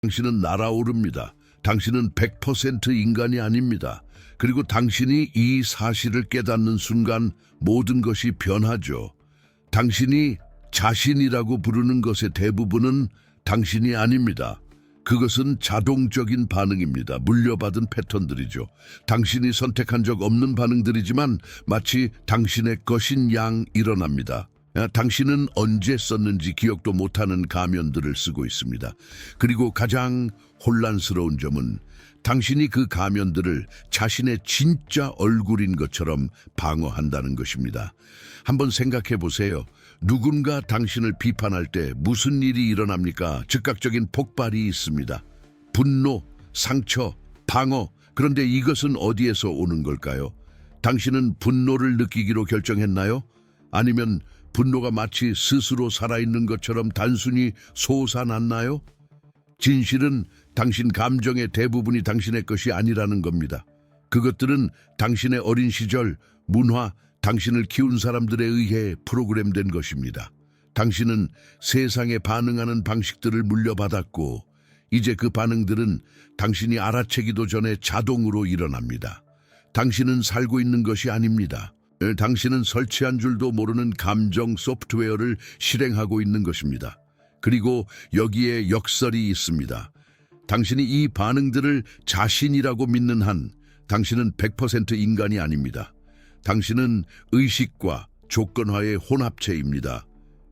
당신은 날아오릅니다. 당신은 100% 인간이 아닙니다. 그리고 당신이 이 사실을 깨닫는 순간 모든 것이 변하죠. 당신이 자신이라고 부르는 것의 대부분은 당신이 아닙니다. 그것은 자동적인 반응입니다. 물려받은 패턴들이죠. 당신이 선택한 적 없는 반응들이지만 마치 당신의 것인 양 일어납니다. 당신은 언제 썼는지 기억도 못하는 가면들을 쓰고 있습니다. 그리고 가장 혼란스러운 점은 당신이 그 가면들을 자신의 진짜 얼굴인 것처럼 방어한다는 것입니다. 한번 생각해 보세요. 누군가 당신을 비판할 때 무슨 일이 일어납니까? 즉각적인 폭발이 있습니다. 분노, 상처, 방어. 그런데 이것은 어디에서 오는 걸까요? 당신은 분노를 느끼기로 결정했나요? 아니면 분노가 마치 스스로 살아있는 것처럼 단순히 솟아났나요? 진실은 당신 감정의 대부분이 당신의 것이 아니라는 겁니다. 그것들은 당신의 어린 시절, 문화, 당신을 키운 사람들에 의해 프로그램된 것입니다. 당신은 세상에 반응하는 방식들을 물려받았고 이제 그 반응들은 당신이 알아채기도 전에 자동으로 일어납니다. 당신은 살고 있는 것이 아닙니다. 당신은 설치한 줄도 모르는 감정 소프트웨어를 실행하고 있는 것입니다. 그리고 여기에 역설이 있습니다. 당신이 이 반응들을 자신이라고 믿는 한 당신은 100% 인간이 아닙니다. 당신은 의식과 조건화의 혼합체입니다.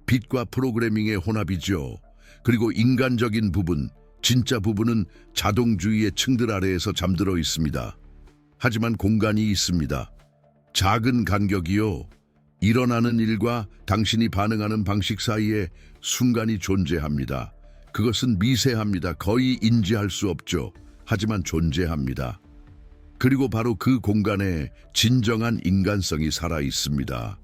빛과 프로그래밍의 혼합이죠. 그리고 인간적인 부분, 진짜 부분은 자동주의의 층들 아래에서 잠들어 있습니다. 하지만 공간이 있습니다. 작은 간격이요. 일어나는 일과 당신이 반응하는 방식 사이에 순간이 존재합니다. 그것은 미세합니다. 거의 인지할 수 없죠. 하지만 존재합니다. 그리고 바로 그 공간에 진정한 인간성이 살아 있습니다.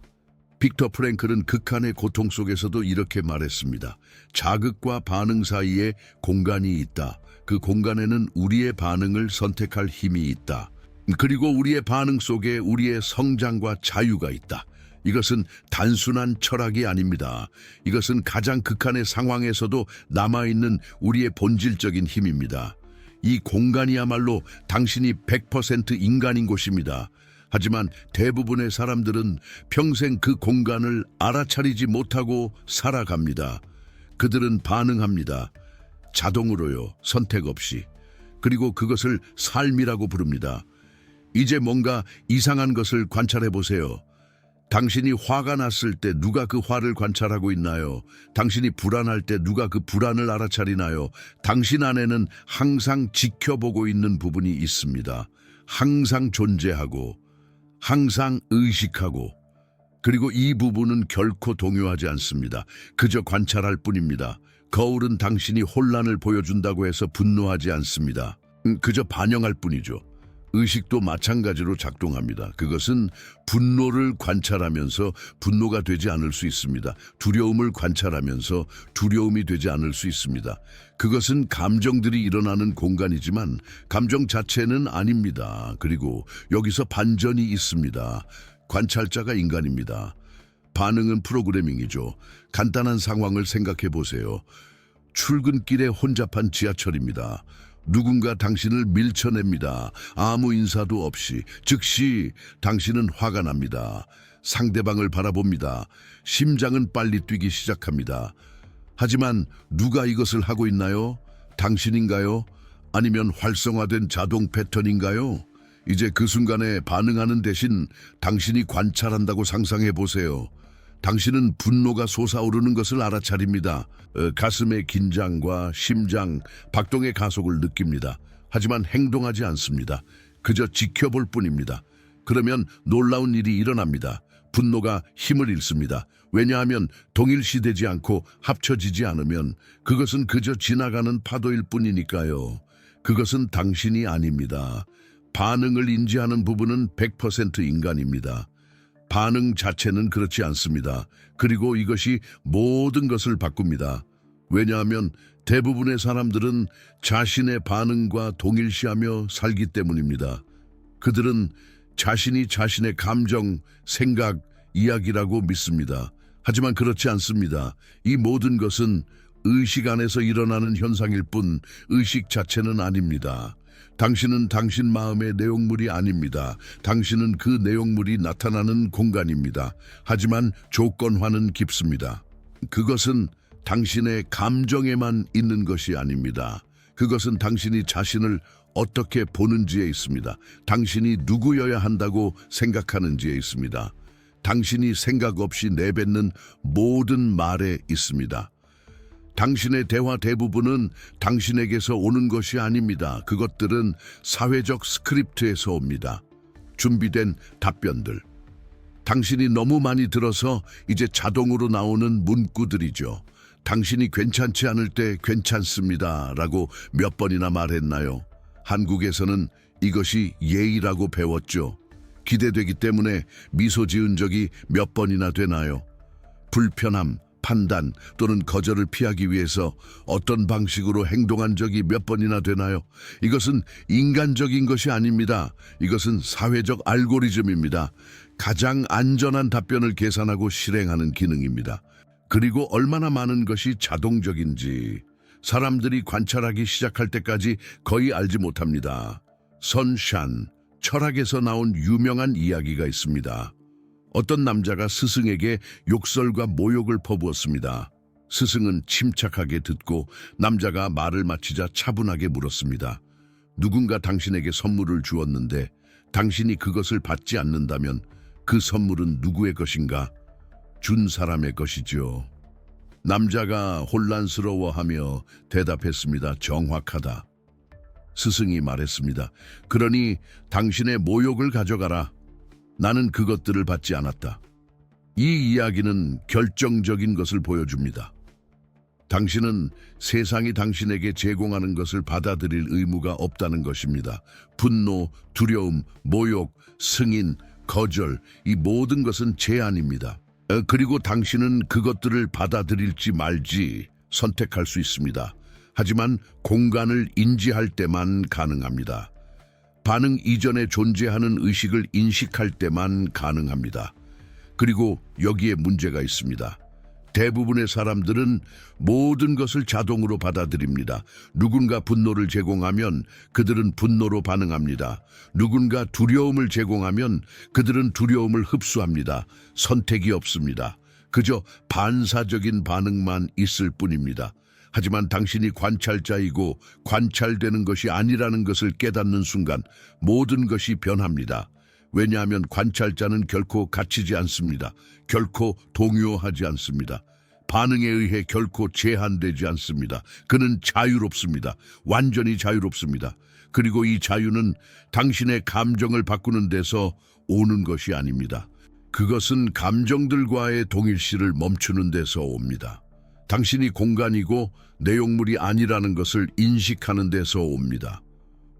빅터 프랭클은 극한의 고통 속에서도 이렇게 말했습니다. 자극과 반응 사이에 공간이 있다. 그 공간에는 우리의 반응을 선택할 힘이 있다. 그리고 우리의 반응 속에 우리의 성장과 자유가 있다. 이것은 단순한 철학이 아닙니다. 이것은 가장 극한의 상황에서도 남아있는 우리의 본질적인 힘입니다. 이 공간이야말로 당신이 100% 인간인 곳입니다. 하지만 대부분의 사람들은 평생 그 공간을 알아차리지 못하고 살아갑니다. 그들은 반응합니다. 자동으로요, 선택 없이. 그리고 그것을 삶이라고 부릅니다. 이제 뭔가 이상한 것을 관찰해 보세요. 당신이 화가 났을 때 누가 그 화를 관찰하고 있나요? 당신이 불안할 때 누가 그 불안을 알아차리나요? 당신 안에는 항상 지켜보고 있는 부분이 있습니다. 항상 존재하고, 항상 의식하고, 그리고 이 부분은 결코 동요하지 않습니다. 그저 관찰할 뿐입니다. 거울은 당신이 혼란을 보여준다고 해서 분노하지 않습니다. 그저 반영할 뿐이죠. 의식도 마찬가지로 작동합니다. 그것은 분노를 관찰하면서 분노가 되지 않을 수 있습니다. 두려움을 관찰하면서 두려움이 되지 않을 수 있습니다. 그것은 감정들이 일어나는 공간이지만 감정 자체는 아닙니다. 그리고 여기서 반전이 있습니다. 관찰자가 인간입니다. 반응은 프로그래밍이죠. 간단한 상황을 생각해 보세요. 출근길에 혼잡한 지하철입니다. 누군가 당신을 밀쳐냅니다. 아무 인사도 없이. 즉시 당신은 화가 납니다. 상대방을 바라봅니다. 심장은 빨리 뛰기 시작합니다. 하지만 누가 이것을 하고 있나요? 당신인가요? 아니면 활성화된 자동 패턴인가요? 이제 그 순간에 반응하는 대신 당신이 관찰한다고 상상해 보세요. 당신은 분노가 솟아오르는 것을 알아차립니다. 가슴의 긴장과 심장, 박동의 가속을 느낍니다. 하지만 행동하지 않습니다. 그저 지켜볼 뿐입니다. 그러면 놀라운 일이 일어납니다. 분노가 힘을 잃습니다. 왜냐하면 동일시되지 않고 합쳐지지 않으면 그것은 그저 지나가는 파도일 뿐이니까요. 그것은 당신이 아닙니다. 반응을 인지하는 부분은 100% 인간입니다. 반응 자체는 그렇지 않습니다. 그리고 이것이 모든 것을 바꿉니다. 왜냐하면 대부분의 사람들은 자신의 반응과 동일시하며 살기 때문입니다. 그들은 자신이 자신의 감정, 생각, 이야기라고 믿습니다. 하지만 그렇지 않습니다. 이 모든 것은 의식 안에서 일어나는 현상일 뿐 의식 자체는 아닙니다. 당신은 당신 마음의 내용물이 아닙니다. 당신은 그 내용물이 나타나는 공간입니다. 하지만 조건화는 깊습니다. 그것은 당신의 감정에만 있는 것이 아닙니다. 그것은 당신이 자신을 어떻게 보는지에 있습니다. 당신이 누구여야 한다고 생각하는지에 있습니다. 당신이 생각 없이 내뱉는 모든 말에 있습니다. 당신의 대화 대부분은 당신에게서 오는 것이 아닙니다. 그것들은 사회적 스크립트에서 옵니다. 준비된 답변들. 당신이 너무 많이 들어서 이제 자동으로 나오는 문구들이죠. 당신이 괜찮지 않을 때 괜찮습니다 라고 몇 번이나 말했나요? 한국에서는 이것이 예의라고 배웠죠. 기대되기 때문에 미소 지은 적이 몇 번이나 되나요? 불편함, 판단 또는 거절을 피하기 위해서 어떤 방식으로 행동한 적이 몇 번이나 되나요? 이것은 인간적인 것이 아닙니다. 이것은 사회적 알고리즘입니다. 가장 안전한 답변을 계산하고 실행하는 기능입니다. 그리고 얼마나 많은 것이 자동적인지 사람들이 관찰하기 시작할 때까지 거의 알지 못합니다. 선샨, 철학에서 나온 유명한 이야기가 있습니다. 어떤 남자가 스승에게 욕설과 모욕을 퍼부었습니다. 스승은 침착하게 듣고 남자가 말을 마치자 차분하게 물었습니다. 누군가 당신에게 선물을 주었는데 당신이 그것을 받지 않는다면 그 선물은 누구의 것인가? 준 사람의 것이죠. 남자가 혼란스러워하며 대답했습니다. 정확하다. 스승이 말했습니다. 그러니 당신의 모욕을 가져가라. 나는 그것들을 받지 않았다. 이 이야기는 결정적인 것을 보여줍니다. 당신은 세상이 당신에게 제공하는 것을 받아들일 의무가 없다는 것입니다. 분노, 두려움, 모욕, 승인, 거절, 이 모든 것은 제한입니다. 그리고 당신은 그것들을 받아들일지 말지 선택할 수 있습니다. 하지만 공간을 인지할 때만 가능합니다. 반응 이전에 존재하는 의식을 인식할 때만 가능합니다. 그리고 여기에 문제가 있습니다. 대부분의 사람들은 모든 것을 자동으로 받아들입니다. 누군가 분노를 제공하면 그들은 분노로 반응합니다. 누군가 두려움을 제공하면 그들은 두려움을 흡수합니다. 선택이 없습니다. 그저 반사적인 반응만 있을 뿐입니다. 하지만 당신이 관찰자이고 관찰되는 것이 아니라는 것을 깨닫는 순간 모든 것이 변합니다. 왜냐하면 관찰자는 결코 갇히지 않습니다. 결코 동요하지 않습니다. 반응에 의해 결코 제한되지 않습니다. 그는 자유롭습니다. 완전히 자유롭습니다. 그리고 이 자유는 당신의 감정을 바꾸는 데서 오는 것이 아닙니다. 그것은 감정들과의 동일시를 멈추는 데서 옵니다. 당신이 공간이고 내용물이 아니라는 것을 인식하는 데서 옵니다.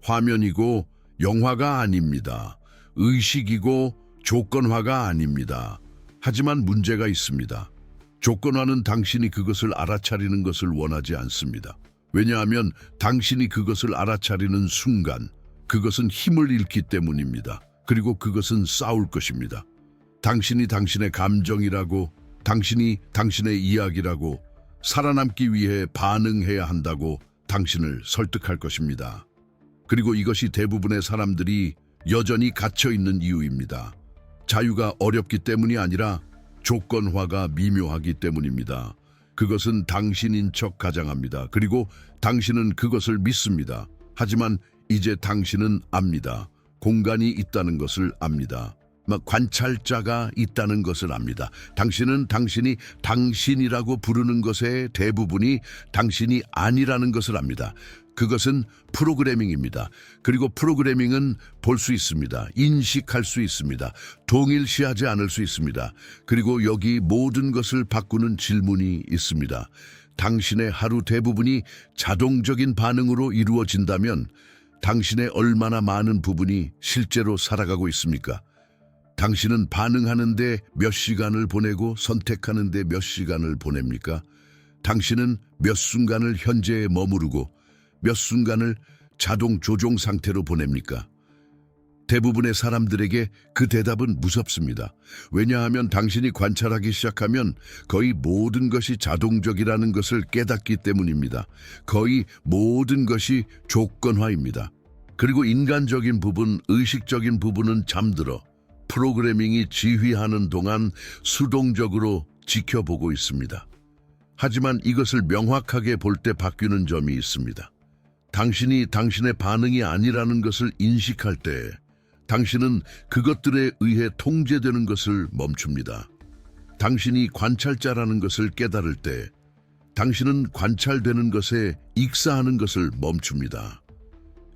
화면이고 영화가 아닙니다. 의식이고 조건화가 아닙니다. 하지만 문제가 있습니다. 조건화는 당신이 그것을 알아차리는 것을 원하지 않습니다. 왜냐하면 당신이 그것을 알아차리는 순간 그것은 힘을 잃기 때문입니다. 그리고 그것은 싸울 것입니다. 당신이 당신의 감정이라고, 당신이 당신의 이야기라고, 살아남기 위해 반응해야 한다고 당신을 설득할 것입니다. 그리고 이것이 대부분의 사람들이 여전히 갇혀 있는 이유입니다. 자유가 어렵기 때문이 아니라 조건화가 미묘하기 때문입니다. 그것은 당신인 척 가장합니다. 그리고 당신은 그것을 믿습니다. 하지만 이제 당신은 압니다. 공간이 있다는 것을 압니다. 관찰자가 있다는 것을 압니다. 당신은 당신이 당신이라고 부르는 것의 대부분이 당신이 아니라는 것을 압니다. 그것은 프로그래밍입니다. 그리고 프로그래밍은 볼 수 있습니다. 인식할 수 있습니다. 동일시하지 않을 수 있습니다. 그리고 여기 모든 것을 바꾸는 질문이 있습니다. 당신의 하루 대부분이 자동적인 반응으로 이루어진다면 당신의 얼마나 많은 부분이 실제로 살아가고 있습니까? 당신은 반응하는데 몇 시간을 보내고 선택하는데 몇 시간을 보냅니까? 당신은 몇 순간을 현재에 머무르고 몇 순간을 자동 조종 상태로 보냅니까? 대부분의 사람들에게 그 대답은 무섭습니다. 왜냐하면 당신이 관찰하기 시작하면 거의 모든 것이 자동적이라는 것을 깨닫기 때문입니다. 거의 모든 것이 조건화입니다. 그리고 인간적인 부분, 의식적인 부분은 잠들어 프로그래밍이 지휘하는 동안 수동적으로 지켜보고 있습니다. 하지만 이것을 명확하게 볼 때 바뀌는 점이 있습니다. 당신이 당신의 반응이 아니라는 것을 인식할 때 당신은 그것들에 의해 통제되는 것을 멈춥니다. 당신이 관찰자라는 것을 깨달을 때 당신은 관찰되는 것에 익사하는 것을 멈춥니다.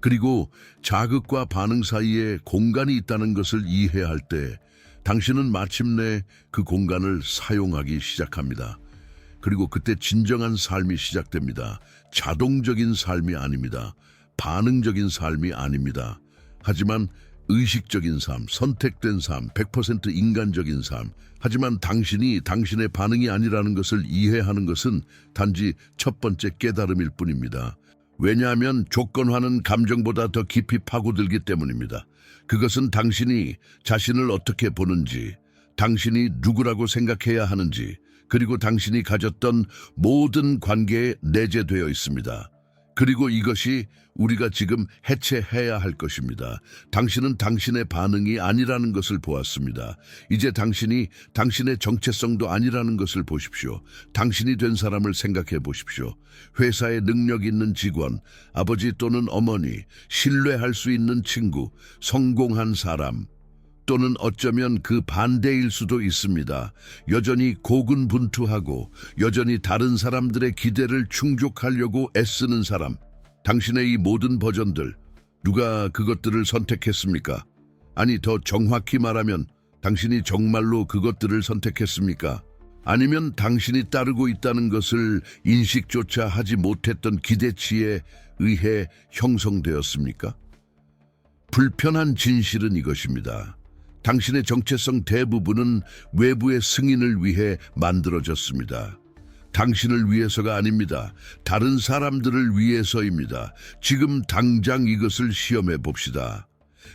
그리고 자극과 반응 사이에 공간이 있다는 것을 이해할 때 당신은 마침내 그 공간을 사용하기 시작합니다. 그리고 그때 진정한 삶이 시작됩니다. 자동적인 삶이 아닙니다. 반응적인 삶이 아닙니다. 하지만 의식적인 삶, 선택된 삶, 100% 인간적인 삶. 하지만 당신이 당신의 반응이 아니라는 것을 이해하는 것은 단지 첫 번째 깨달음일 뿐입니다. 왜냐하면 조건화는 감정보다 더 깊이 파고들기 때문입니다. 그것은 당신이 자신을 어떻게 보는지, 당신이 누구라고 생각해야 하는지, 그리고 당신이 가졌던 모든 관계에 내재되어 있습니다. 그리고 이것이 우리가 지금 해체해야 할 것입니다. 당신은 당신의 반응이 아니라는 것을 보았습니다. 이제 당신이 당신의 정체성도 아니라는 것을 보십시오. 당신이 된 사람을 생각해 보십시오. 회사에 능력 있는 직원, 아버지 또는 어머니, 신뢰할 수 있는 친구, 성공한 사람, 또는 어쩌면 그 반대일 수도 있습니다. 여전히 고군분투하고 여전히 다른 사람들의 기대를 충족하려고 애쓰는 사람. 당신의 이 모든 버전들, 누가 그것들을 선택했습니까? 아니, 더 정확히 말하면 당신이 정말로 그것들을 선택했습니까? 아니면 당신이 따르고 있다는 것을 인식조차 하지 못했던 기대치에 의해 형성되었습니까? 불편한 진실은 이것입니다. 당신의 정체성 대부분은 외부의 승인을 위해 만들어졌습니다. 당신을 위해서가 아닙니다. 다른 사람들을 위해서입니다. 지금 당장 이것을 시험해 봅시다.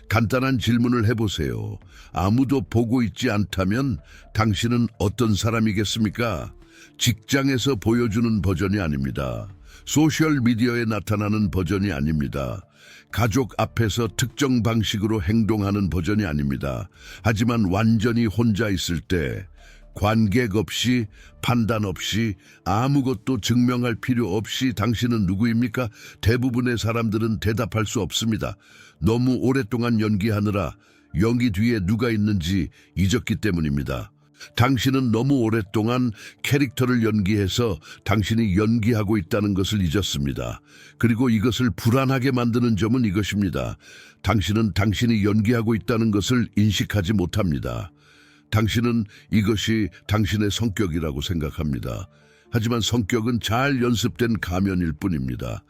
간단한 질문을 해보세요. 아무도 보고 있지 않다면 당신은 어떤 사람이겠습니까? 직장에서 보여주는 버전이 아닙니다. 소셜미디어에 나타나는 버전이 아닙니다. 가족 앞에서 특정 방식으로 행동하는 버전이 아닙니다. 하지만 완전히 혼자 있을 때 관객 없이, 판단 없이, 아무것도 증명할 필요 없이 당신은 누구입니까? 대부분의 사람들은 대답할 수 없습니다. 너무 오랫동안 연기하느라 연기 뒤에 누가 있는지 잊었기 때문입니다. 당신은 너무 오랫동안 캐릭터를 연기해서 당신이 연기하고 있다는 것을 잊었습니다. 그리고 이것을 불안하게 만드는 점은 이것입니다. 당신은 당신이 연기하고 있다는 것을 인식하지 못합니다. 당신은 이것이 당신의 성격이라고 생각합니다. 하지만 성격은 잘 연습된 가면일 뿐입니다.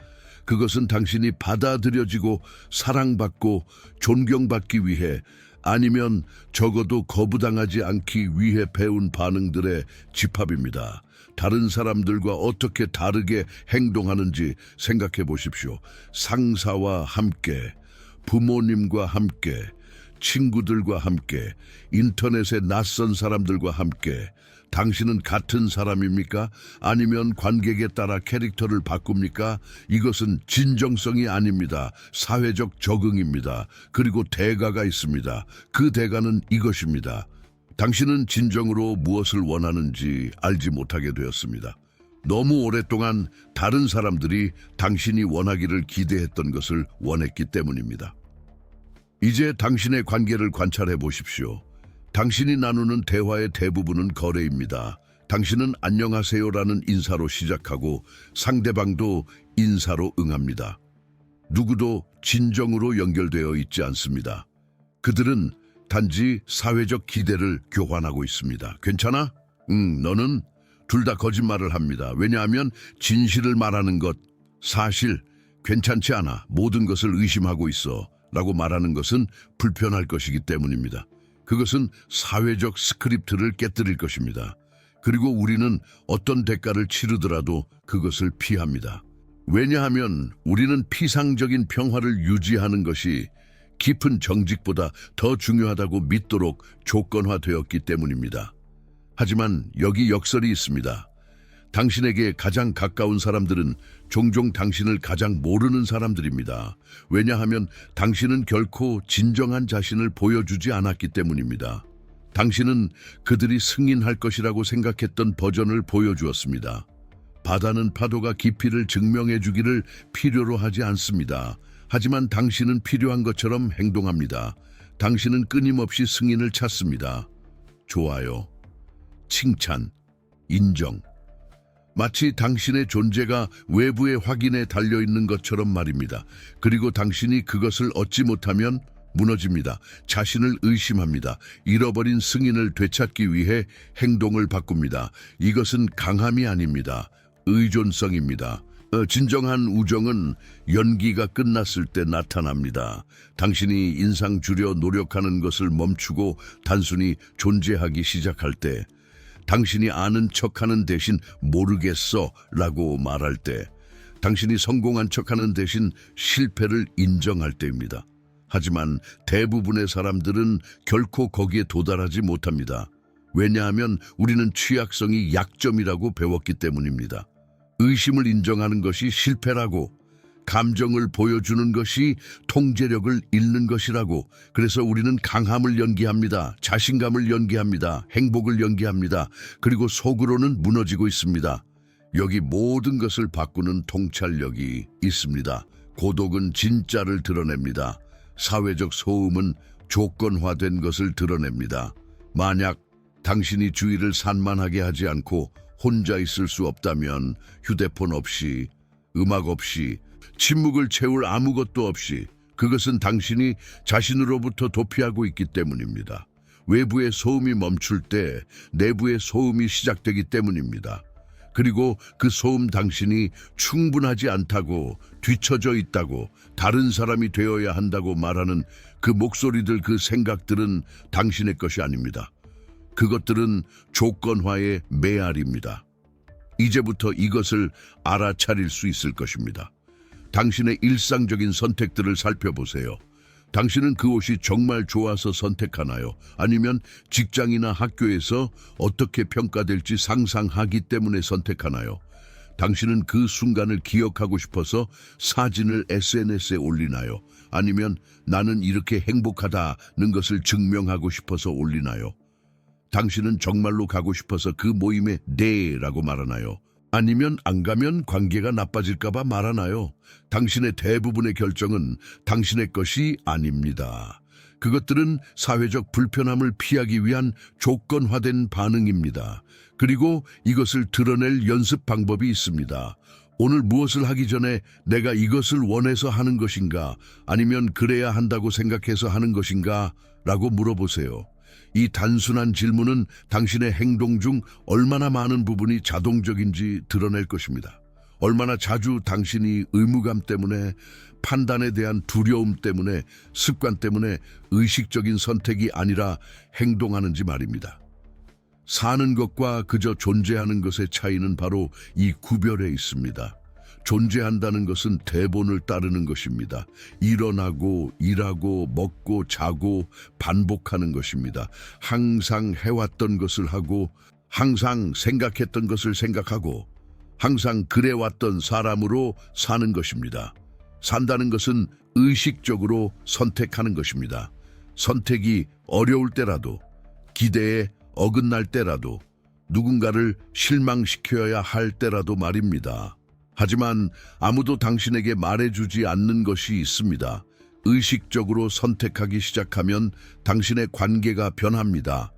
그것은 당신이 받아들여지고 사랑받고 존경받기 위해, 아니면 적어도 거부당하지 않기 위해 배운 반응들의 집합입니다. 다른 사람들과 어떻게 다르게 행동하는지 생각해 보십시오. 상사와 함께, 부모님과 함께, 친구들과 함께, 인터넷의 낯선 사람들과 함께. 당신은 같은 사람입니까? 아니면 관객에 따라 캐릭터를 바꿉니까? 이것은 진정성이 아닙니다. 사회적 적응입니다. 그리고 대가가 있습니다. 그 대가는 이것입니다. 당신은 진정으로 무엇을 원하는지 알지 못하게 되었습니다. 너무 오랫동안 다른 사람들이 당신이 원하기를 기대했던 것을 원했기 때문입니다. 이제 당신의 관계를 관찰해 보십시오. 당신이 나누는 대화의 대부분은 거래입니다. 당신은 안녕하세요라는 인사로 시작하고 상대방도 인사로 응합니다. 누구도 진정으로 연결되어 있지 않습니다. 그들은 단지 사회적 기대를 교환하고 있습니다. 괜찮아? 너는? 둘 다 거짓말을 합니다. 왜냐하면 진실을 말하는 것, 사실, 괜찮지 않아, 모든 것을 의심하고 있어 라고 말하는 것은 불편할 것이기 때문입니다. 그것은 사회적 스크립트를 깨뜨릴 것입니다. 그리고 우리는 어떤 대가를 치르더라도 그것을 피합니다. 왜냐하면 우리는 피상적인 평화를 유지하는 것이 깊은 정직보다 더 중요하다고 믿도록 조건화되었기 때문입니다. 하지만 여기 역설이 있습니다. 당신에게 가장 가까운 사람들은 종종 당신을 가장 모르는 사람들입니다. 왜냐하면 당신은 결코 진정한 자신을 보여주지 않았기 때문입니다. 당신은 그들이 승인할 것이라고 생각했던 버전을 보여주었습니다. 바다는 파도가 깊이를 증명해 주기를 필요로 하지 않습니다. 하지만 당신은 필요한 것처럼 행동합니다. 당신은 끊임없이 승인을 찾습니다. 좋아요, 칭찬, 인정. 마치 당신의 존재가 외부의 확인에 달려있는 것처럼 말입니다. 그리고 당신이 그것을 얻지 못하면 무너집니다. 자신을 의심합니다. 잃어버린 승인을 되찾기 위해 행동을 바꿉니다. 이것은 강함이 아닙니다. 의존성입니다. 진정한 우정은 연기가 끝났을 때 나타납니다. 당신이 인상 주려 노력하는 것을 멈추고 단순히 존재하기 시작할 때, 당신이 아는 척하는 대신 모르겠어 라고 말할 때, 당신이 성공한 척하는 대신 실패를 인정할 때입니다. 하지만 대부분의 사람들은 결코 거기에 도달하지 못합니다. 왜냐하면 우리는 취약성이 약점이라고 배웠기 때문입니다. 의심을 인정하는 것이 실패라고, 감정을 보여주는 것이 통제력을 잃는 것이라고. 그래서 우리는 강함을 연기합니다. 자신감을 연기합니다. 행복을 연기합니다. 그리고 속으로는 무너지고 있습니다. 여기 모든 것을 바꾸는 통찰력이 있습니다. 고독은 진짜를 드러냅니다. 사회적 소음은 조건화된 것을 드러냅니다. 만약 당신이 주위를 산만하게 하지 않고 혼자 있을 수 없다면, 휴대폰 없이, 음악 없이, 침묵을 채울 아무것도 없이, 그것은 당신이 자신으로부터 도피하고 있기 때문입니다. 외부의 소음이 멈출 때 내부의 소음이 시작되기 때문입니다. 그리고 그 소음, 당신이 충분하지 않다고, 뒤처져 있다고, 다른 사람이 되어야 한다고 말하는 그 목소리들, 그 생각들은 당신의 것이 아닙니다. 그것들은 조건화의 메아리입니다. 이제부터 이것을 알아차릴 수 있을 것입니다. 당신의 일상적인 선택들을 살펴보세요. 당신은 그 옷이 정말 좋아서 선택하나요? 아니면 직장이나 학교에서 어떻게 평가될지 상상하기 때문에 선택하나요? 당신은 그 순간을 기억하고 싶어서 사진을 SNS에 올리나요? 아니면 나는 이렇게 행복하다는 것을 증명하고 싶어서 올리나요? 당신은 정말로 가고 싶어서 그 모임에 네라고 말하나요? 아니면 안 가면 관계가 나빠질까봐 말하나요? 당신의 대부분의 결정은 당신의 것이 아닙니다. 그것들은 사회적 불편함을 피하기 위한 조건화된 반응입니다. 그리고 이것을 드러낼 연습 방법이 있습니다. 오늘 무엇을 하기 전에 내가 이것을 원해서 하는 것인가, 아니면 그래야 한다고 생각해서 하는 것인가 라고 물어보세요. 이 단순한 질문은 당신의 행동 중 얼마나 많은 부분이 자동적인지 드러낼 것입니다. 얼마나 자주 당신이 의무감 때문에, 판단에 대한 두려움 때문에, 습관 때문에 의식적인 선택이 아니라 행동하는지 말입니다. 사는 것과 그저 존재하는 것의 차이는 바로 이 구별에 있습니다. 존재한다는 것은 대본을 따르는 것입니다. 일어나고, 일하고, 먹고, 자고, 반복하는 것입니다. 항상 해왔던 것을 하고, 항상 생각했던 것을 생각하고, 항상 그래왔던 사람으로 사는 것입니다. 산다는 것은 의식적으로 선택하는 것입니다. 선택이 어려울 때라도, 기대에 어긋날 때라도, 누군가를 실망시켜야 할 때라도 말입니다. 하지만 아무도 당신에게 말해주지 않는 것이 있습니다. 의식적으로 선택하기 시작하면 당신의 관계가 변합니다.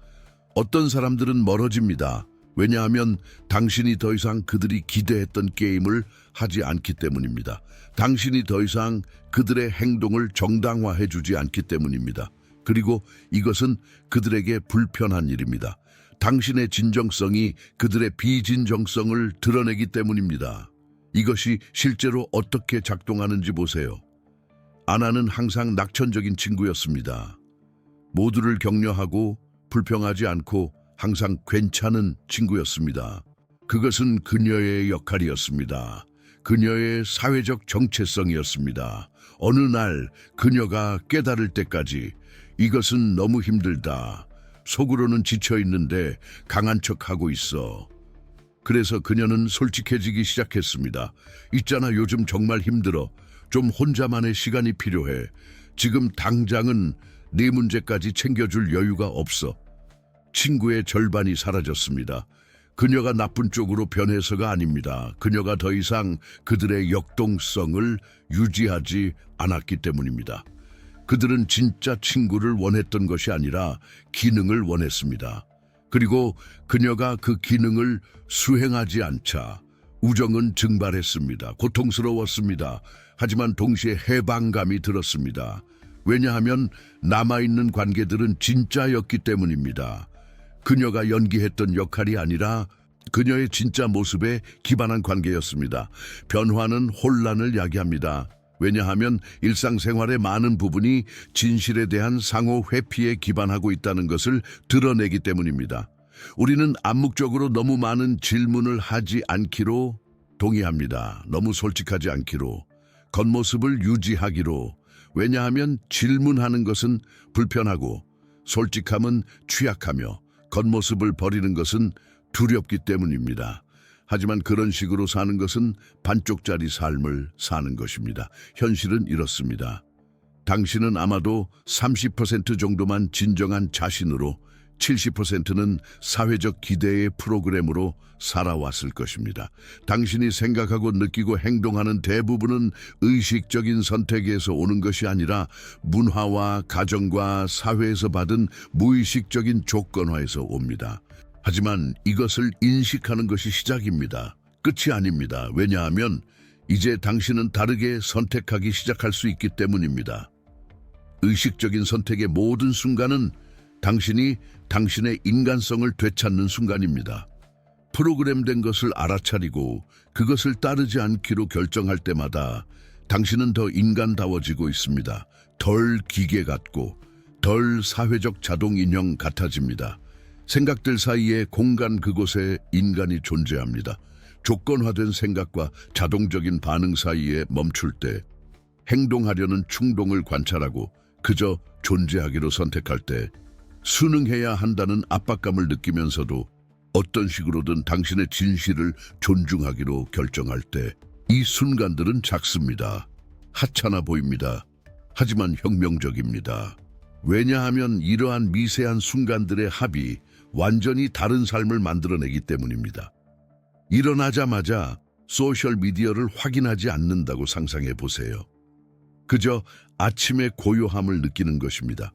어떤 사람들은 멀어집니다. 왜냐하면 당신이 더 이상 그들이 기대했던 게임을 하지 않기 때문입니다. 당신이 더 이상 그들의 행동을 정당화해주지 않기 때문입니다. 그리고 이것은 그들에게 불편한 일입니다. 당신의 진정성이 그들의 비진정성을 드러내기 때문입니다. 이것이 실제로 어떻게 작동하는지 보세요. 아나는 항상 낙천적인 친구였습니다. 모두를 격려하고 불평하지 않고 항상 괜찮은 친구였습니다. 그것은 그녀의 역할이었습니다. 그녀의 사회적 정체성이었습니다. 어느 날 그녀가 깨달을 때까지 이것은 너무 힘들다. 속으로는 지쳐 있는데 강한 척하고 있어. 그래서 그녀는 솔직해지기 시작했습니다. 있잖아, 요즘 정말 힘들어. 좀 혼자만의 시간이 필요해. 지금 당장은 네 문제까지 챙겨줄 여유가 없어. 친구의 절반이 사라졌습니다. 그녀가 나쁜 쪽으로 변해서가 아닙니다. 그녀가 더 이상 그들의 역동성을 유지하지 않았기 때문입니다. 그들은 진짜 친구를 원했던 것이 아니라 기능을 원했습니다. 그리고 그녀가 그 기능을 수행하지 않자 우정은 증발했습니다. 고통스러웠습니다. 하지만 동시에 해방감이 들었습니다. 왜냐하면 남아있는 관계들은 진짜였기 때문입니다. 그녀가 연기했던 역할이 아니라 그녀의 진짜 모습에 기반한 관계였습니다. 변화는 혼란을 야기합니다. 왜냐하면 일상생활의 많은 부분이 진실에 대한 상호 회피에 기반하고 있다는 것을 드러내기 때문입니다. 우리는 암묵적으로 너무 많은 질문을 하지 않기로 동의합니다. 너무 솔직하지 않기로, 겉모습을 유지하기로. 왜냐하면 질문하는 것은 불편하고 솔직함은 취약하며 겉모습을 버리는 것은 두렵기 때문입니다. 하지만 그런 식으로 사는 것은 반쪽짜리 삶을 사는 것입니다. 현실은 이렇습니다. 당신은 아마도 30% 정도만 진정한 자신으로 70%는 사회적 기대의 프로그램으로 살아왔을 것입니다. 당신이 생각하고 느끼고 행동하는 대부분은 의식적인 선택에서 오는 것이 아니라 문화와 가정과 사회에서 받은 무의식적인 조건화에서 옵니다. 하지만 이것을 인식하는 것이 시작입니다. 끝이 아닙니다. 왜냐하면 이제 당신은 다르게 선택하기 시작할 수 있기 때문입니다. 의식적인 선택의 모든 순간은 당신이 당신의 인간성을 되찾는 순간입니다. 프로그램된 것을 알아차리고 그것을 따르지 않기로 결정할 때마다 당신은 더 인간다워지고 있습니다. 덜 기계 같고 덜 사회적 자동인형 같아집니다. 생각들 사이에 공간 그곳에 인간이 존재합니다. 조건화된 생각과 자동적인 반응 사이에 멈출 때, 행동하려는 충동을 관찰하고 그저 존재하기로 선택할 때, 순응해야 한다는 압박감을 느끼면서도 어떤 식으로든 당신의 진실을 존중하기로 결정할 때, 이 순간들은 작습니다. 하찮아 보입니다. 하지만 혁명적입니다. 왜냐하면 이러한 미세한 순간들의 합이 완전히 다른 삶을 만들어내기 때문입니다. 일어나자마자 소셜미디어를 확인하지 않는다고 상상해 보세요. 그저 아침의 고요함을 느끼는 것입니다.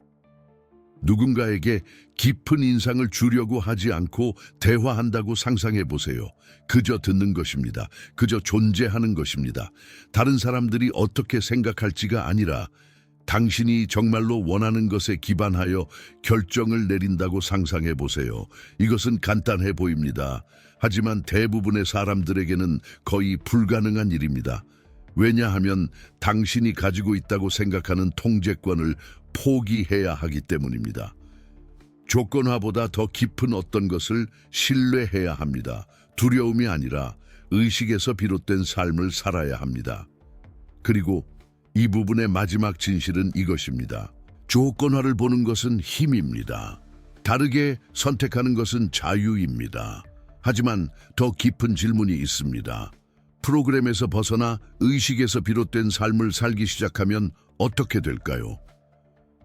누군가에게 깊은 인상을 주려고 하지 않고 대화한다고 상상해 보세요. 그저 듣는 것입니다. 그저 존재하는 것입니다. 다른 사람들이 어떻게 생각할지가 아니라 당신이 정말로 원하는 것에 기반하여 결정을 내린다고 상상해 보세요. 이것은 간단해 보입니다. 하지만 대부분의 사람들에게는 거의 불가능한 일입니다. 왜냐하면 당신이 가지고 있다고 생각하는 통제권을 포기해야 하기 때문입니다. 조건화보다 더 깊은 어떤 것을 신뢰해야 합니다. 두려움이 아니라 의식에서 비롯된 삶을 살아야 합니다. 그리고 이 부분의 마지막 진실은 이것입니다. 조건화를 보는 것은 힘입니다. 다르게 선택하는 것은 자유입니다. 하지만 더 깊은 질문이 있습니다. 프로그램에서 벗어나 의식에서 비롯된 삶을 살기 시작하면 어떻게 될까요?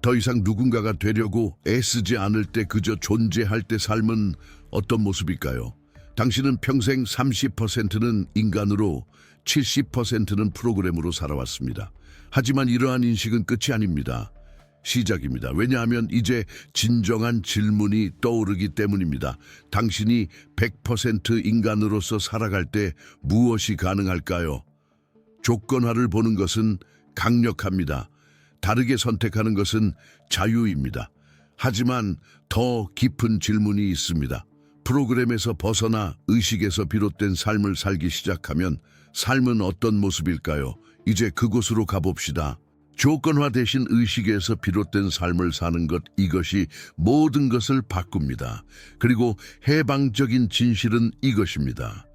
더 이상 누군가가 되려고 애쓰지 않을 때 그저 존재할 때 삶은 어떤 모습일까요? 당신은 평생 30%는 인간으로 70%는 프로그램으로 살아왔습니다. 하지만 이러한 인식은 끝이 아닙니다. 시작입니다. 왜냐하면 이제 진정한 질문이 떠오르기 때문입니다. 당신이 100% 인간으로서 살아갈 때 무엇이 가능할까요? 조건화를 보는 것은 강력합니다. 다르게 선택하는 것은 자유입니다. 하지만 더 깊은 질문이 있습니다. 프로그램에서 벗어나 의식에서 비롯된 삶을 살기 시작하면 삶은 어떤 모습일까요? 이제 그곳으로 가봅시다. 조건화 대신 의식에서 비롯된 삶을 사는 것, 이것이 모든 것을 바꿉니다. 그리고 해방적인 진실은 이것입니다.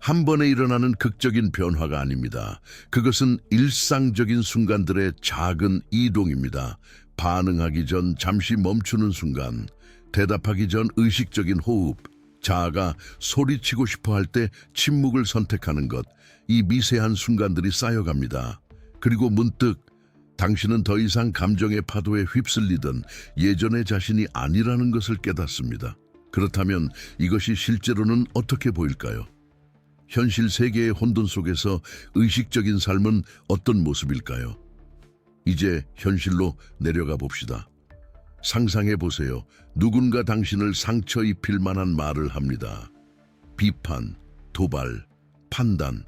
한 번에 일어나는 극적인 변화가 아닙니다. 그것은 일상적인 순간들의 작은 이동입니다. 반응하기 전 잠시 멈추는 순간, 대답하기 전 의식적인 호흡, 자아가 소리치고 싶어 할 때 침묵을 선택하는 것, 이 미세한 순간들이 쌓여갑니다. 그리고 문득 당신은 더 이상 감정의 파도에 휩쓸리던 예전의 자신이 아니라는 것을 깨닫습니다. 그렇다면 이것이 실제로는 어떻게 보일까요? 현실 세계의 혼돈 속에서 의식적인 삶은 어떤 모습일까요? 이제 현실로 내려가 봅시다. 상상해 보세요. 누군가 당신을 상처 입힐 만한 말을 합니다. 비판, 도발, 판단.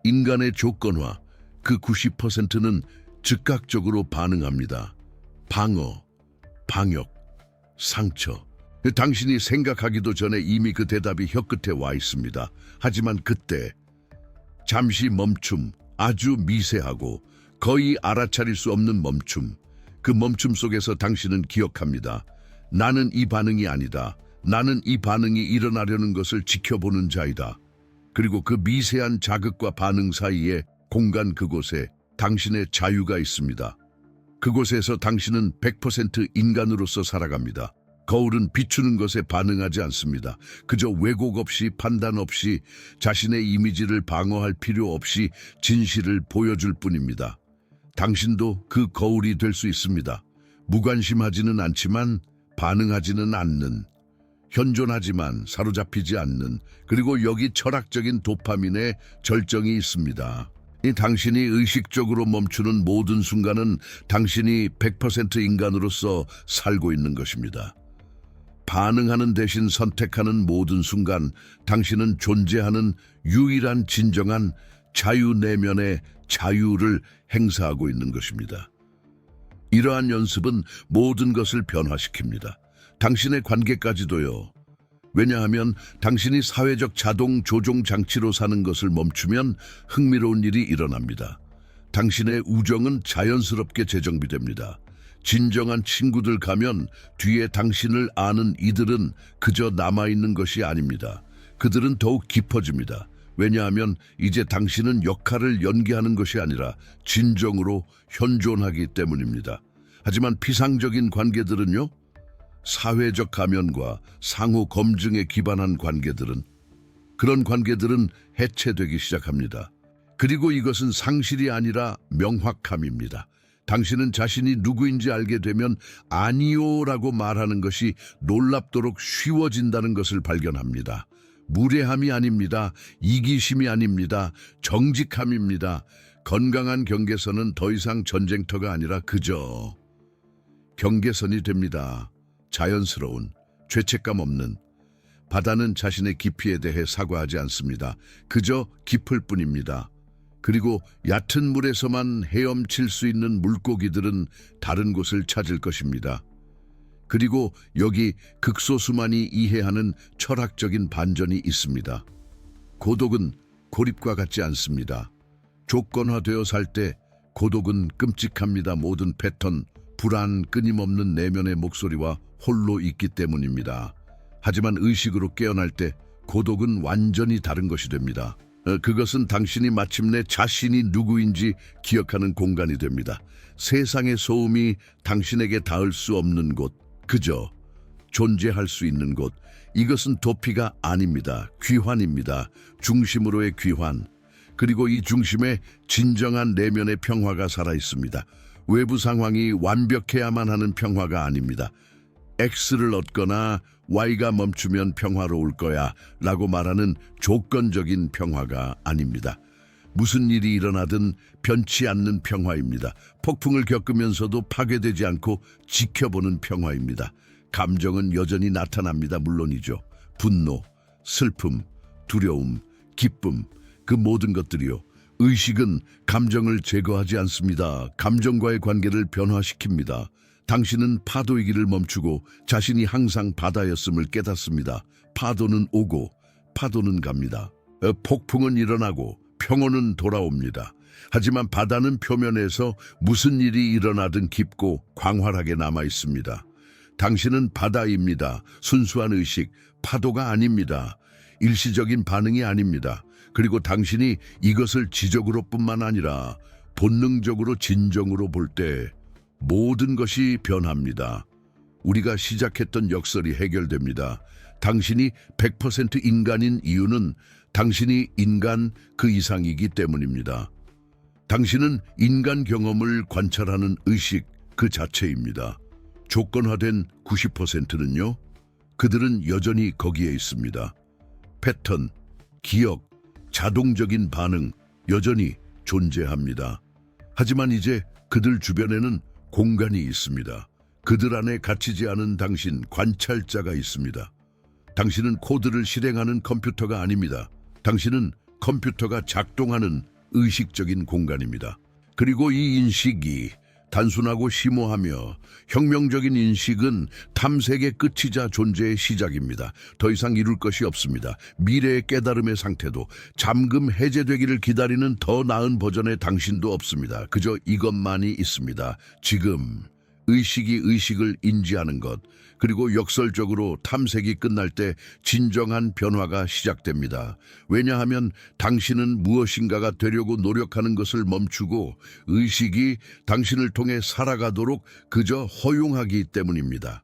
인간의 조건화, 그 90%는 즉각적으로 반응합니다. 방어, 방역, 상처. 당신이 생각하기도 전에 이미 그 대답이 혀끝에 와 있습니다. 하지만 그때 잠시 멈춤, 아주 미세하고 거의 알아차릴 수 없는 멈춤. 그 멈춤 속에서 당신은 기억합니다. 나는 이 반응이 아니다. 나는 이 반응이 일어나려는 것을 지켜보는 자이다. 그리고 그 미세한 자극과 반응 사이에 공간 그곳에 당신의 자유가 있습니다. 그곳에서 당신은 100% 인간으로서 살아갑니다. 거울은 비추는 것에 반응하지 않습니다. 그저 왜곡 없이 판단 없이 자신의 이미지를 방어할 필요 없이 진실을 보여줄 뿐입니다. 당신도 그 거울이 될 수 있습니다. 무관심하지는 않지만 반응하지는 않는, 현존하지만 사로잡히지 않는, 그리고 여기 철학적인 도파민의 절정이 있습니다. 이 당신이 의식적으로 멈추는 모든 순간은 당신이 100% 인간으로서 살고 있는 것입니다. 반응하는 대신 선택하는 모든 순간 당신은 존재하는 유일한 진정한 자유 내면의 자유를 행사하고 있는 것입니다. 이러한 연습은 모든 것을 변화시킵니다. 당신의 관계까지도요. 왜냐하면 당신이 사회적 자동 조종 장치로 사는 것을 멈추면 흥미로운 일이 일어납니다. 당신의 우정은 자연스럽게 재정비됩니다. 진정한 친구들 가면 뒤에 당신을 아는 이들은 그저 남아있는 것이 아닙니다. 그들은 더욱 깊어집니다. 왜냐하면 이제 당신은 역할을 연기하는 것이 아니라 진정으로 현존하기 때문입니다. 하지만 피상적인 관계들은요? 사회적 가면과 상호 검증에 기반한 관계들은, 그런 관계들은 해체되기 시작합니다. 그리고 이것은 상실이 아니라 명확함입니다. 당신은 자신이 누구인지 알게 되면 아니요라고 말하는 것이 놀랍도록 쉬워진다는 것을 발견합니다. 무례함이 아닙니다. 이기심이 아닙니다. 정직함입니다. 건강한 경계선은 더 이상 전쟁터가 아니라 그저 경계선이 됩니다. 자연스러운, 죄책감 없는. 바다는 자신의 깊이에 대해 사과하지 않습니다. 그저 깊을 뿐입니다. 그리고 얕은 물에서만 헤엄칠 수 있는 물고기들은 다른 곳을 찾을 것입니다. 그리고 여기 극소수만이 이해하는 철학적인 반전이 있습니다. 고독은 고립과 같지 않습니다. 조건화되어 살 때 고독은 끔찍합니다. 모든 패턴, 불안, 끊임없는 내면의 목소리와 홀로 있기 때문입니다. 하지만 의식으로 깨어날 때 고독은 완전히 다른 것이 됩니다. 그것은 당신이 마침내 자신이 누구인지 기억하는 공간이 됩니다. 세상의 소음이 당신에게 닿을 수 없는 곳, 그저 존재할 수 있는 곳. 이것은 도피가 아닙니다. 귀환입니다. 중심으로의 귀환. 그리고 이 중심에 진정한 내면의 평화가 살아있습니다. 외부 상황이 완벽해야만 하는 평화가 아닙니다. X를 얻거나 Y가 멈추면 평화로울 거야 라고 말하는 조건적인 평화가 아닙니다. 무슨 일이 일어나든 변치 않는 평화입니다. 폭풍을 겪으면서도 파괴되지 않고 지켜보는 평화입니다. 감정은 여전히 나타납니다. 물론이죠. 분노, 슬픔, 두려움, 기쁨, 그 모든 것들이요. 의식은 감정을 제거하지 않습니다. 감정과의 관계를 변화시킵니다. 당신은 파도이기를 멈추고 자신이 항상 바다였음을 깨닫습니다. 파도는 오고 파도는 갑니다. 폭풍은 일어나고 평온은 돌아옵니다. 하지만 바다는 표면에서 무슨 일이 일어나든 깊고 광활하게 남아 있습니다. 당신은 바다입니다. 순수한 의식, 파도가 아닙니다. 일시적인 반응이 아닙니다. 그리고 당신이 이것을 지적으로뿐만 아니라 본능적으로 진정으로 볼 때 모든 것이 변합니다. 우리가 시작했던 역설이 해결됩니다. 당신이 100% 인간인 이유는 당신이 인간 그 이상이기 때문입니다. 당신은 인간 경험을 관찰하는 의식 그 자체입니다. 조건화된 90%는요, 그들은 여전히 거기에 있습니다. 패턴, 기억, 자동적인 반응 여전히 존재합니다. 하지만 이제 그들 주변에는 공간이 있습니다. 그들 안에 갇히지 않은 당신 관찰자가 있습니다. 당신은 코드를 실행하는 컴퓨터가 아닙니다. 당신은 컴퓨터가 작동하는 의식적인 공간입니다. 그리고 이 인식이 단순하고 심오하며 혁명적인 인식은 탐색의 끝이자 존재의 시작입니다. 더 이상 이룰 것이 없습니다. 미래의 깨달음의 상태도 잠금 해제되기를 기다리는 더 나은 버전의 당신도 없습니다. 그저 이것만이 있습니다. 지금 의식이 의식을 인지하는 것, 그리고 역설적으로 탐색이 끝날 때 진정한 변화가 시작됩니다. 왜냐하면 당신은 무엇인가가 되려고 노력하는 것을 멈추고 의식이 당신을 통해 살아가도록 그저 허용하기 때문입니다.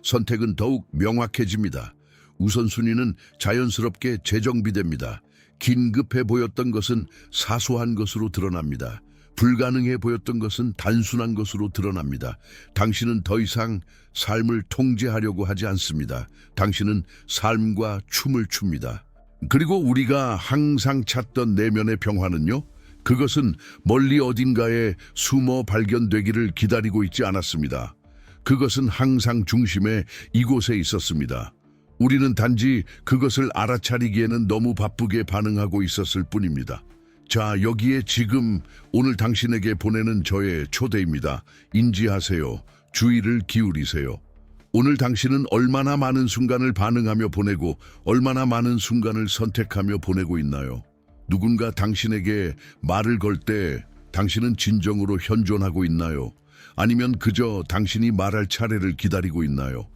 선택은 더욱 명확해집니다. 우선순위는 자연스럽게 재정비됩니다. 긴급해 보였던 것은 사소한 것으로 드러납니다. 불가능해 보였던 것은 단순한 것으로 드러납니다. 당신은 더 이상 삶을 통제하려고 하지 않습니다. 당신은 삶과 춤을 춥니다. 그리고 우리가 항상 찾던 내면의 평화는요? 그것은 멀리 어딘가에 숨어 발견되기를 기다리고 있지 않았습니다. 그것은 항상 중심에 이곳에 있었습니다. 우리는 단지 그것을 알아차리기에는 너무 바쁘게 반응하고 있었을 뿐입니다. 자, 여기에 지금 오늘 당신에게 보내는 저의 초대입니다. 인지하세요. 주의를 기울이세요. 오늘 당신은 얼마나 많은 순간을 반응하며 보내고 얼마나 많은 순간을 선택하며 보내고 있나요? 누군가 당신에게 말을 걸 때 당신은 진정으로 현존하고 있나요? 아니면 그저 당신이 말할 차례를 기다리고 있나요?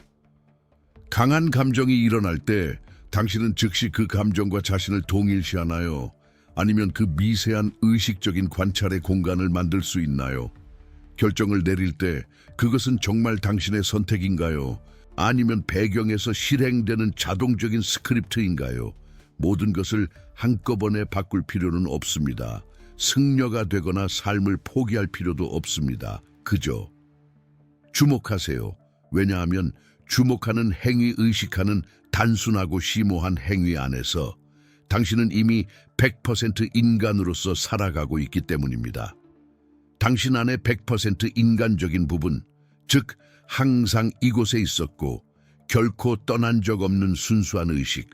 강한 감정이 일어날 때 당신은 즉시 그 감정과 자신을 동일시하나요? 아니면 그 미세한 의식적인 관찰의 공간을 만들 수 있나요? 결정을 내릴 때 그것은 정말 당신의 선택인가요? 아니면 배경에서 실행되는 자동적인 스크립트인가요? 모든 것을 한꺼번에 바꿀 필요는 없습니다. 승려가 되거나 삶을 포기할 필요도 없습니다. 그저 주목하세요. 왜냐하면 주목하는 행위 의식하는 단순하고 심오한 행위 안에서 당신은 이미 100% 인간으로서 살아가고 있기 때문입니다. 당신 안에 100% 인간적인 부분, 즉 항상 이곳에 있었고 결코 떠난 적 없는 순수한 의식,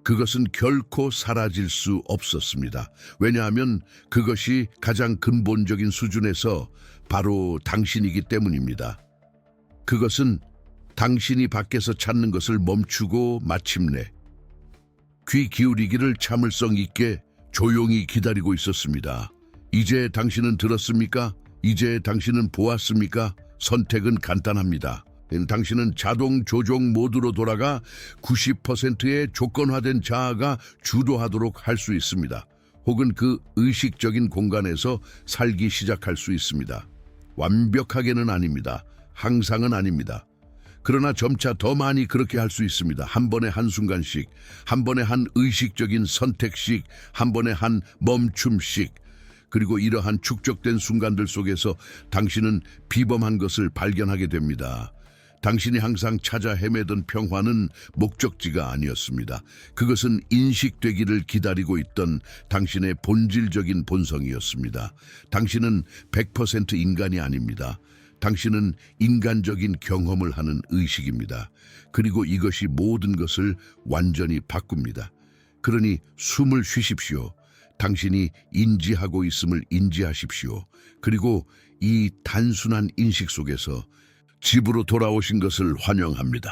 그것은 결코 사라질 수 없었습니다. 왜냐하면 그것이 가장 근본적인 수준에서 바로 당신이기 때문입니다. 그것은 당신이 밖에서 찾는 것을 멈추고 마침내 귀 기울이기를 참을성 있게 조용히 기다리고 있었습니다. 이제 당신은 들었습니까? 이제 당신은 보았습니까? 선택은 간단합니다. 당신은 자동 조종 모드로 돌아가 90%의 조건화된 자아가 주도하도록 할 수 있습니다. 혹은 그 의식적인 공간에서 살기 시작할 수 있습니다. 완벽하게는 아닙니다. 항상은 아닙니다. 그러나 점차 더 많이 그렇게 할 수 있습니다. 한 번에 한순간씩, 한 번에 한 의식적인 선택씩, 한 번에 한 멈춤씩. 그리고 이러한 축적된 순간들 속에서 당신은 비범한 것을 발견하게 됩니다. 당신이 항상 찾아 헤매던 평화는 목적지가 아니었습니다. 그것은 인식되기를 기다리고 있던 당신의 본질적인 본성이었습니다. 당신은 100% 인간이 아닙니다. 당신은 인간적인 경험을 하는 의식입니다. 그리고 이것이 모든 것을 완전히 바꿉니다. 그러니 숨을 쉬십시오. 당신이 인지하고 있음을 인지하십시오. 그리고 이 단순한 인식 속에서 집으로 돌아오신 것을 환영합니다.